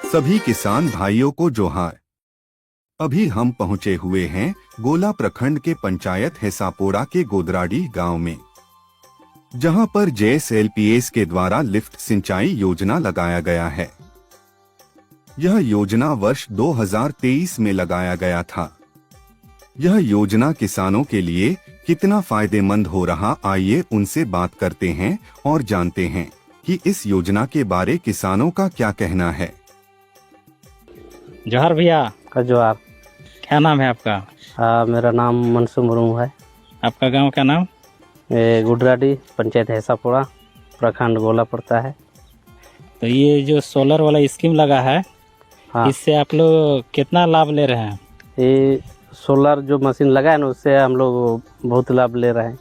सभी किसान भाइयों को जोहार। अभी हम पहुंचे हुए हैं गोला प्रखंड के पंचायत हेसापोड़ा के गोदराडी गांव में, जहां पर JSLPS के द्वारा लिफ्ट सिंचाई योजना लगाया गया है। यह योजना वर्ष 2023 में लगाया गया था। यह योजना किसानों के लिए कितना फायदेमंद हो रहा, आइए उनसे बात करते हैं और जानते हैं कि इस योजना के बारे किसानों का क्या कहना है। जोहार भैया। जोहार। क्या नाम है आपका? मेरा नाम मनसू मुर्मू है। आपका गांव का नाम? गुडराडी, पंचायत हेसापोड़ा, प्रखंड गोला पड़ता है। तो ये जो सोलर वाला स्कीम लगा है, हाँ, इससे आप लोग कितना लाभ ले रहे हैं? ये सोलर जो मशीन लगा है ना, उससे हम लोग बहुत लाभ ले रहे हैं।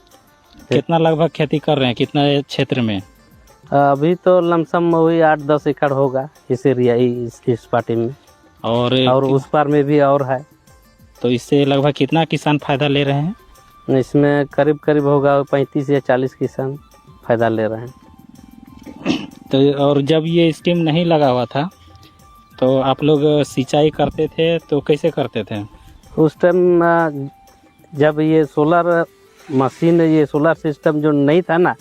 कितना लगभग खेती कर रहे हैं, कितना क्षेत्र में? अभी तो लमसम वही 8-10 एकड़ होगा इस एरिया, इस पार्टी में, और उस पार में भी और है। तो इससे लगभग कितना किसान फायदा ले रहे हैं? इसमें करीब करीब होगा 35 या 40 किसान फायदा ले रहे हैं। तो और जब ये स्कीम नहीं लगा हुआ था तो आप लोग सिंचाई करते थे तो कैसे करते थे? उस टाइम जब ये सोलर मशीन, ये सोलर सिस्टम जो नहीं था ना,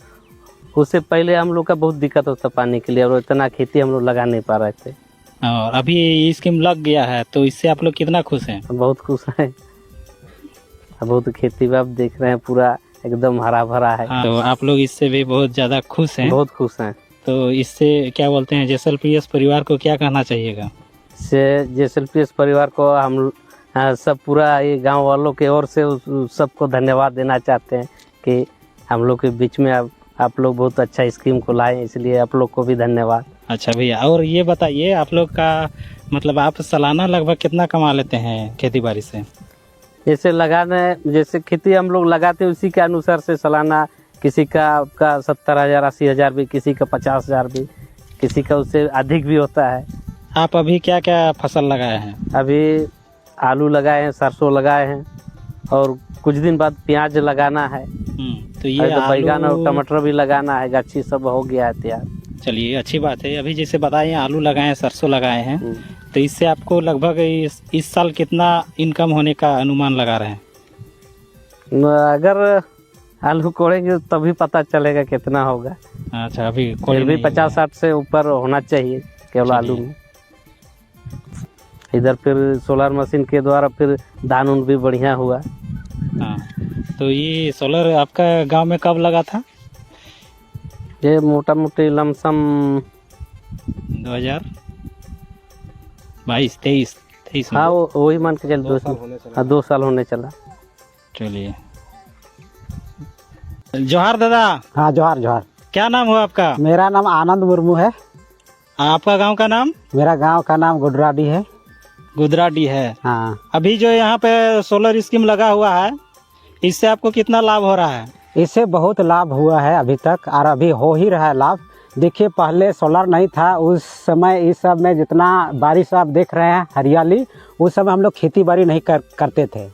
उससे पहले हम लोग का बहुत दिक्कत होता पानी के लिए, और इतना खेती हम लोग लगा नहीं पा रहे थे। और अभी ये स्कीम लग गया है तो इससे आप लोग कितना खुश हैं? बहुत खुश हैं। बहुत खेती आप देख रहे हैं, पूरा एकदम हरा भरा है। तो आप लोग इससे भी बहुत ज़्यादा खुश हैं? बहुत खुश हैं। तो इससे क्या बोलते हैं, JSLPS परिवार को क्या कहना चाहिएगा? JSLPS परिवार को हम सब पूरा ये गांव वालों के ओर से सबको धन्यवाद देना चाहते हैं कि हम लोग के बीच में आप लोग बहुत अच्छा स्कीम को लाए, इसलिए आप लोग को भी धन्यवाद। अच्छा भैया, और ये बताइए आप लोग का मतलब आप सालाना लगभग कितना कमा लेते हैं खेती बाड़ी से? जैसे खेती हम लोग लगाते हैं उसी के अनुसार से सालाना किसी का 70,000 80,000 भी, किसी का 50,000 भी, किसी का उससे अधिक भी होता है। आप अभी क्या क्या फसल लगाए हैं? अभी आलू लगाए हैं, सरसों लगाए हैं, और कुछ दिन बाद प्याज लगाना है। तो ये बैगन और टमाटर भी लगाना है, गाछी सब हो गया है तैयार। चलिए अच्छी बात है। अभी जैसे बताए आलू लगाए हैं, सरसों लगाए हैं, तो इससे आपको लगभग इस साल कितना इनकम होने का अनुमान लगा रहे हैं? अगर आलू कोड़ेंगे तभी पता चलेगा कितना होगा। अच्छा, अभी फिर भी 50-60 से ऊपर होना चाहिए केवल आलू में। इधर फिर सोलर मशीन के द्वारा फिर धान उन भी बढ़िया हुआ। हाँ, तो ये सोलर आपका गांव में कब लगा था? ये मोटा मोटी लमसम 2022-23 हाँ, वही मान के चल 2 साल होने चला। चलिए, जोहार दादा। हाँ, जोहार जोहार। क्या नाम हुआ आपका? मेरा नाम आनंद मुर्मू है। आपका गांव का नाम? मेरा गांव का नाम गुडराडी है। गुदराडी है। हाँ। अभी जो यहाँ पे सोलर स्कीम लगा हुआ है, इससे आपको कितना लाभ हो रहा है? इससे बहुत लाभ हुआ है अभी तक, और अभी हो ही रहा है लाभ। देखिए, पहले सोलर नहीं था, उस समय इस सब में जितना बारिश आप देख रहे हैं, हरियाली, उस समय हम लोग खेती बाड़ी नहीं करते थे।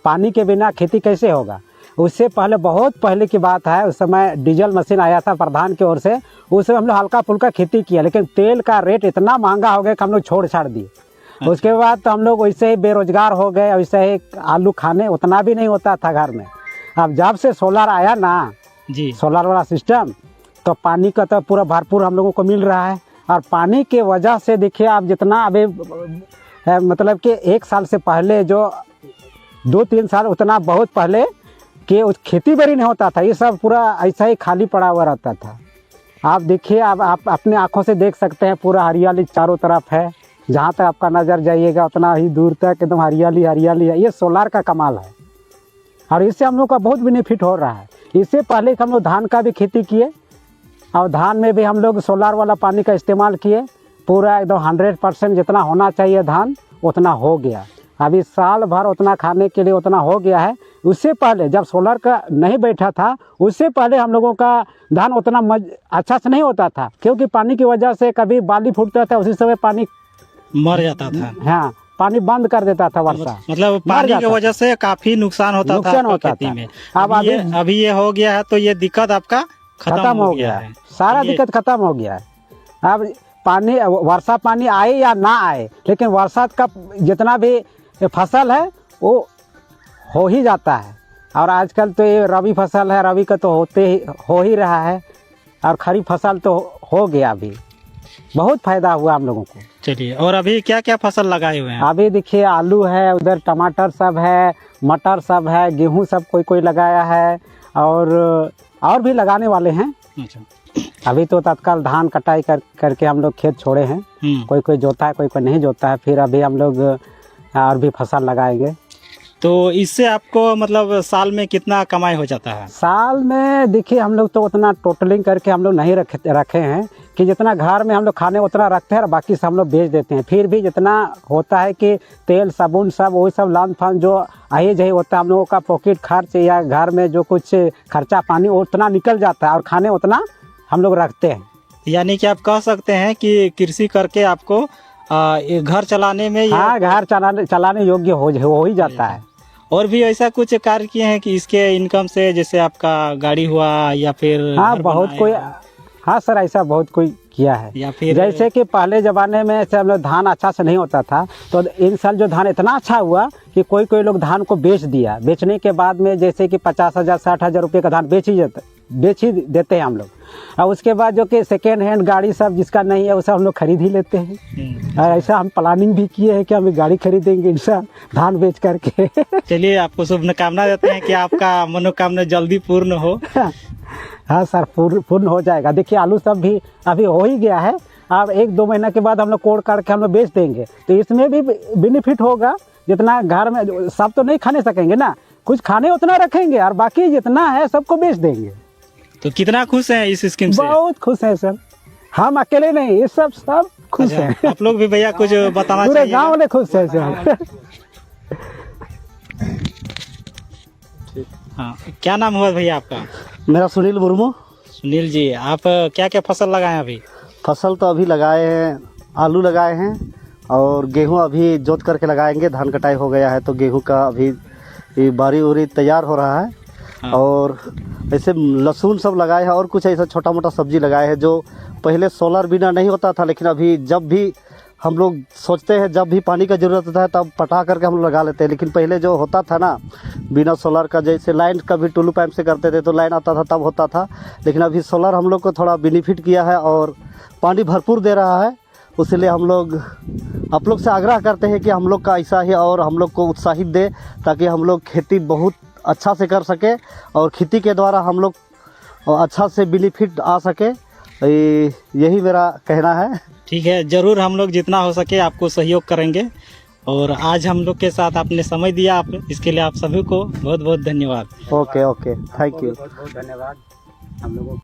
पानी के बिना खेती कैसे होगा? उससे पहले, बहुत पहले की बात है, उस समय डीजल मशीन आया था प्रधान की ओर से। उस समय हम लोग हल्का फुल्का खेती किया, लेकिन तेल का रेट इतना महंगा हो गया कि हम लोग छोड़ छाड़ दिए। उसके बाद तो हम लोग वैसे ही बेरोजगार हो गए, वैसे ही आलू खाने उतना भी नहीं होता था घर में। अब जब से सोलर आया ना जी, सोलर वाला सिस्टम, तो पानी का तो पूरा भरपूर हम लोगों को मिल रहा है। और पानी के वजह से देखिए आप, जितना अभी मतलब कि 1 साल से पहले, जो 2-3 साल, उतना बहुत पहले कि खेती बाड़ी नहीं होता था, ये सब पूरा ऐसा ही खाली पड़ा हुआ रहता था। आप देखिए, अब आप अपने आँखों से देख सकते हैं, पूरा हरियाली चारों तरफ है। जहाँ तक आपका नज़र जाइएगा उतना ही दूर तक एकदम हरियाली हरियाली है। ये सोलार का कमाल है, और इससे हम लोग का बहुत बेनिफिट हो रहा है। इससे पहले हम लोग धान का भी खेती किए, और धान में भी हम लोग सोलार वाला पानी का इस्तेमाल किए। पूरा एकदम 100% जितना होना चाहिए धान उतना हो गया। अभी साल भर उतना खाने के लिए उतना हो गया है। उससे पहले जब सोलर का नहीं बैठा था, उससे पहले हम लोगों का धान उतना अच्छा से नहीं होता था, क्योंकि पानी की वजह से कभी बाली फूटता था, उसी समय पानी मर जाता था। हाँ, पानी बंद कर देता था वर्षा। मतलब पानी की वजह से काफी नुकसान होता था खेती में। अब अभी ये हो गया है, तो ये दिक्कत आपका खत्म हो गया है। सारा दिक्कत खत्म हो गया है। अब पानी वर्षा पानी आए या ना आए, लेकिन वर्षा का जितना भी फसल है वो हो ही जाता है। और आजकल तो ये रबी फसल है, रबी का तो हो ही रहा है, और खरीफ फसल तो हो गया। अभी बहुत फायदा हुआ हम लोगों को। चलिए, और अभी क्या क्या फसल लगाए हुए हैं? अभी देखिए आलू है, उधर टमाटर सब है, मटर सब है, गेहूं सब कोई लगाया है, और भी लगाने वाले हैं। अच्छा। अभी तो तत्काल धान कटाई करके हम लोग खेत छोड़े हैं। कोई जोता है, कोई नहीं जोता है। फिर अभी हम लोग और भी फसल लगाएंगे। तो इससे आपको मतलब साल में कितना कमाई हो जाता है? साल में देखिए हम लोग तो उतना टोटलिंग करके हम लोग नहीं रखे हैं कि जितना घर में हम लोग खाने उतना रखते हैं और बाकी सब हम लोग बेच देते हैं। फिर भी जितना होता है कि तेल साबुन सब वही सब लान फान जो आए जही होता है, हम लोगों का पॉकेट खर्च या घर में जो कुछ खर्चा पानी उतना निकल जाता है और खाने उतना हम लोग रखते हैं। यानी कि आप कह सकते हैं कि कृषि करके आपको घर चलाने में घर चलाने योग्य हो ही जाता है। और भी ऐसा कुछ कार्य किए हैं कि इसके इनकम से, जैसे आपका गाड़ी हुआ या फिर बहुत कोई, सर ऐसा बहुत कोई किया है। या फिर जैसे कि पहले ज़माने में हम लोग धान अच्छा से नहीं होता था, तो इन साल जो धान इतना अच्छा हुआ कि कोई लोग धान को बेच दिया। बेचने के बाद में जैसे कि 50,000 60,000 रुपये का धान बेच ही देते हैं हम लोग। और उसके बाद जो कि सेकेंड हैंड गाड़ी सब जिसका नहीं है उसे हम लोग खरीद ही लेते हैं। और ऐसा हम प्लानिंग भी किए हैं कि हम गाड़ी खरीदेंगे इंसान धान बेच करके। चलिए, आपको शुभकामना देते हैं कि आपका मनोकामना जल्दी पूर्ण हो। हाँ सर, पूर्ण हो जाएगा। देखिए आलू सब भी अभी हो ही गया है। अब 1-2 महीना के बाद हम लोग कोड़ काट के हम लोग बेच देंगे, तो इसमें भी बेनिफिट होगा। जितना घर में सब तो नहीं खाने सकेंगे ना, कुछ खाने उतना रखेंगे और बाकी जितना है सबको बेच देंगे। तो कितना खुश हैं इस स्कीम से? बहुत खुश हैं सर, हम अकेले नहीं, ये सब खुश हैं। आप लोग भी भैया कुछ बताना चाहिए? पूरे गाँव वाले खुश हैं सर। हाँ, क्या नाम हुआ भैया आपका? मेरा सुनील मुर्मू। सुनील जी, आप क्या क्या फसल लगाए हैं अभी? फसल तो अभी लगाए हैं, आलू लगाए हैं और गेहूं अभी जोत करके लगाएंगे। धान कटाई हो गया है तो गेहूं का अभी बारी उरी तैयार हो रहा है। हाँ। और ऐसे लहसुन सब लगाए हैं और कुछ ऐसा छोटा मोटा सब्जी लगाए हैं जो पहले सोलर बिना नहीं होता था, लेकिन अभी जब भी हम लोग सोचते हैं जब भी पानी का ज़रूरत होता है तब पटा करके हम लोग लगा लेते हैं। लेकिन पहले जो होता था ना बिना सोलर का, जैसे लाइन का भी टुल्लू पाइप से करते थे तो लाइन आता था तब होता था। लेकिन अभी सोलर हम लोग को थोड़ा बेनिफिट किया है और पानी भरपूर दे रहा है। इसलिए हम लोग आप लोग से आग्रह करते हैं कि हम लोग का ऐसा ही और हम लोग को उत्साहित दे, ताकि हम लोग खेती बहुत अच्छा से कर सके और खेती के द्वारा हम लोग अच्छा से बेनिफिट आ सके। यही मेरा कहना है। ठीक है, ज़रूर हम लोग जितना हो सके आपको सहयोग करेंगे। और आज हम लोग के साथ आपने समय दिया, आप इसके लिए आप सभी को बहुत बहुत धन्यवाद। Okay, thank you. बहुत धन्यवाद हम लोगों